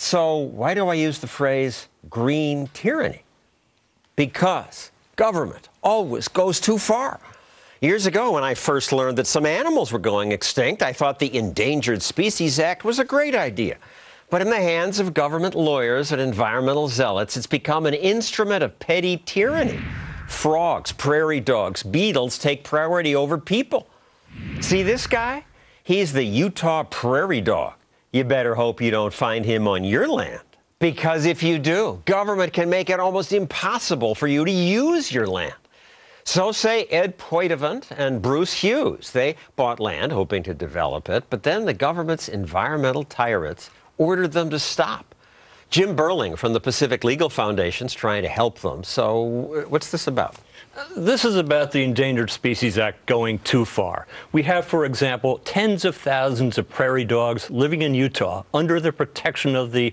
So why do I use the phrase green tyranny? Because government always goes too far. Years ago, when I first learned that some animals were going extinct, I thought the Endangered Species Act was a great idea. But in the hands of government lawyers and environmental zealots, it's become an instrument of petty tyranny. Frogs, prairie dogs, beetles take priority over people. See this guy? He's the Utah prairie dog. You better hope you don't find him on your land. Because if you do, government can make it almost impossible for you to use your land. So say Ed Poitevin and Bruce Hughes. They bought land hoping to develop it, but then the government's environmental tyrants ordered them to stop. Jim Burling from the Pacific Legal Foundation's trying to help them. So what's this about? This is about the Endangered Species Act going too far. We have, for example, tens of thousands of prairie dogs living in Utah under the protection of the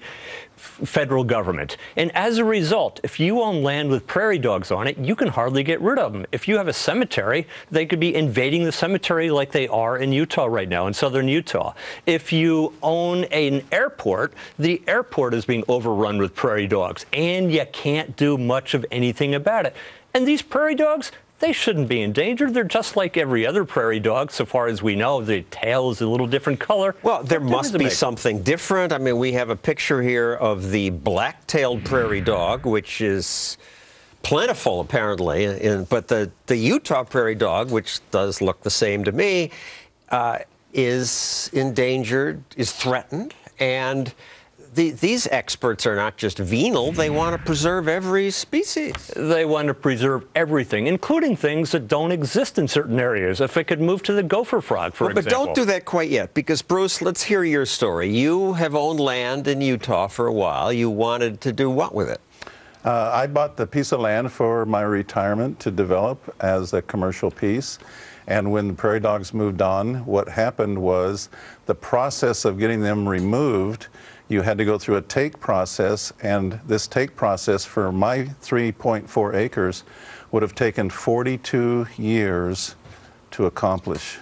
federal government. And as a result, if you own land with prairie dogs on it, you can hardly get rid of them. If you have a cemetery, they could be invading the cemetery like they are in Utah right now, in southern Utah. If you own an airport, the airport is being overrun with prairie dogs, and you can't do much of anything about it. And these prairie dogs, they shouldn't be endangered. They're just like every other prairie dog, so far as we know. The tail is a little different color. Well, there must be something different. I mean, we have a picture here of the black-tailed prairie dog, which is plentiful, apparently. But the Utah prairie dog, which does look the same to me, is endangered, is threatened, and these experts are not just venal, they want to preserve every species. They want to preserve everything, including things that don't exist in certain areas. If it could move to the gopher frog, for example. But don't do that quite yet, because, Bruce, let's hear your story. You have owned land in Utah for a while. You wanted to do what with it? I bought the piece of land for my retirement to develop as a commercial piece. And when the prairie dogs moved on, what happened was the process of getting them removed, you had to go through a take process, and this take process for my 3.4 acres would have taken 42 years to accomplish.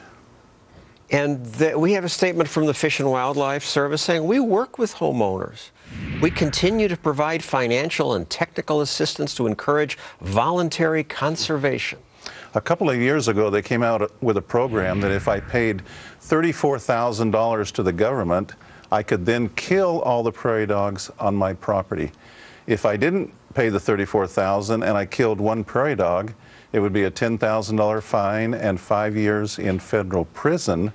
And we have a statement from the Fish and Wildlife Service saying, we work with homeowners. We continue to provide financial and technical assistance to encourage voluntary conservation. A couple of years ago, they came out with a program that if I paid $34,000 to the government, I could then kill all the prairie dogs on my property. If I didn't pay the $34,000 and I killed one prairie dog, it would be a $10,000 fine and 5 years in federal prison.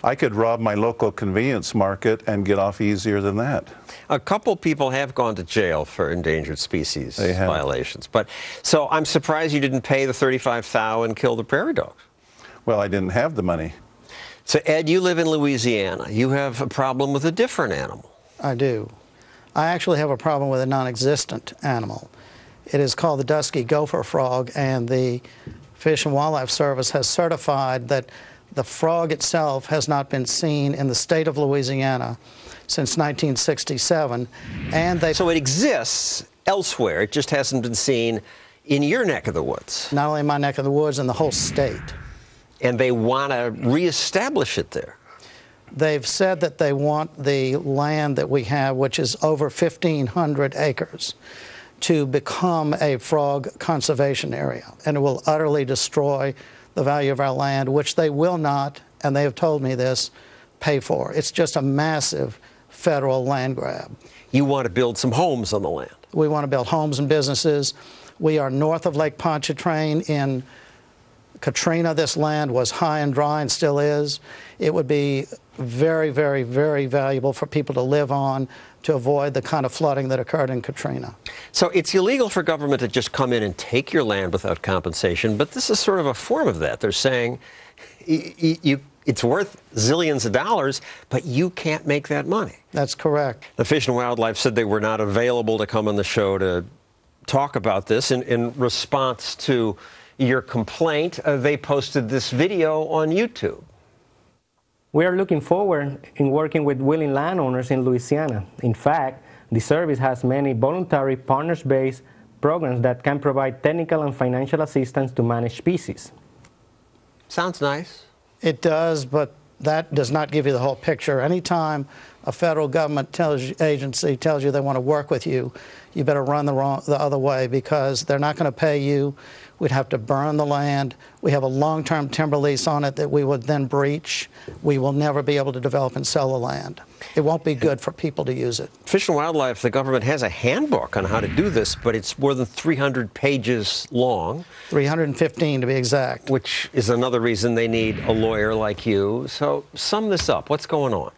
I could rob my local convenience market and get off easier than that. A couple people have gone to jail for endangered species violations. But so I'm surprised you didn't pay the $35,000 and kill the prairie dogs. Well, I didn't have the money. So, Ed, you live in Louisiana. You have a problem with a different animal. I do. I actually have a problem with a non-existent animal. It is called the dusky gopher frog, and the Fish and Wildlife Service has certified that the frog itself has not been seen in the state of Louisiana since 1967. And so it exists elsewhere. It just hasn't been seen in your neck of the woods. Not only in my neck of the woods, in the whole state. And they want to reestablish it there. They've said that they want the land that we have, which is over 1,500 acres, to become a frog conservation area. And it will utterly destroy the value of our land, which they will not, and they have told me this, pay for. It's just a massive federal land grab. You want to build some homes on the land. We want to build homes and businesses. We are north of Lake Pontchartrain. In Katrina, this land was high and dry and still is. It would be very, very, very valuable for people to live on to avoid the kind of flooding that occurred in Katrina. So it's illegal for government to just come in and take your land without compensation, but this is sort of a form of that. They're saying it's worth zillions of dollars, but you can't make that money. That's correct. The Fish and Wildlife said they were not available to come on the show to talk about this. In response to your complaint, they posted this video on YouTube. We are looking forward in working with willing landowners in Louisiana. In fact, the service has many voluntary partners-based programs that can provide technical and financial assistance to manage species. Sounds nice. It does, but that does not give you the whole picture. Anytime a federal government agency tells you they want to work with you, you better run the other way, because they're not going to pay you. We'd have to burn the land. We have a long-term timber lease on it that we would then breach. We will never be able to develop and sell the land. It won't be good for people to use it. Fish and Wildlife, the government has a handbook on how to do this, but it's more than 300 pages long. 315 to be exact. Which is another reason they need a lawyer like you. So sum this up. What's going on?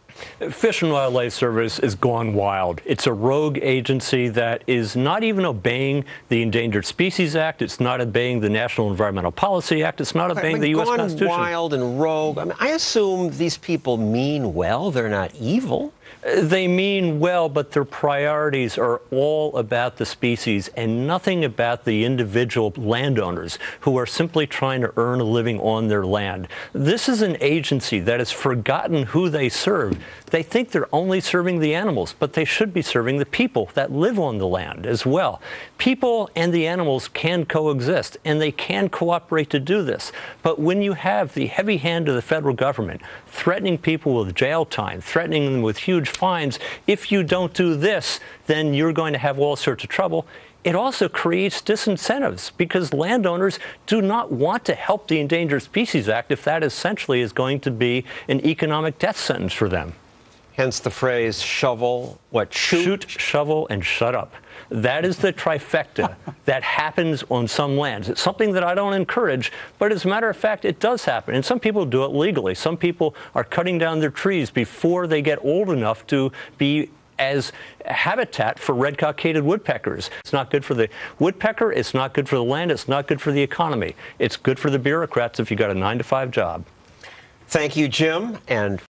Fish and Wildlife Service is gone wild. It's a rogue agency that is not even obeying the Endangered Species Act. It's not obeying the National Environmental Policy Act. It's not obeying the U.S. Constitution. Gone wild and rogue. I mean, I assume these people mean well. They're not evil. They mean well, but their priorities are all about the species and nothing about the individual landowners who are simply trying to earn a living on their land. This is an agency that has forgotten who they serve. They think they're only serving the animals, but they should be serving the people that live on the land as well. People and the animals can coexist, and they can cooperate to do this. But when you have the heavy hand of the federal government threatening people with jail time, threatening them with huge fines, if you don't do this, then you're going to have all sorts of trouble. It also creates disincentives because landowners do not want to help the Endangered Species Act if that essentially is going to be an economic death sentence for them. Hence the phrase shovel, shoot, shovel, and shut up. That is the trifecta that happens on some lands. It's something that I don't encourage, but as a matter of fact, it does happen. And some people do it legally. Some people are cutting down their trees before they get old enough to be as habitat for red-cockaded woodpeckers. It's not good for the woodpecker. It's not good for the land. It's not good for the economy. It's good for the bureaucrats if you got a 9-to-5 job. Thank you, Jim. And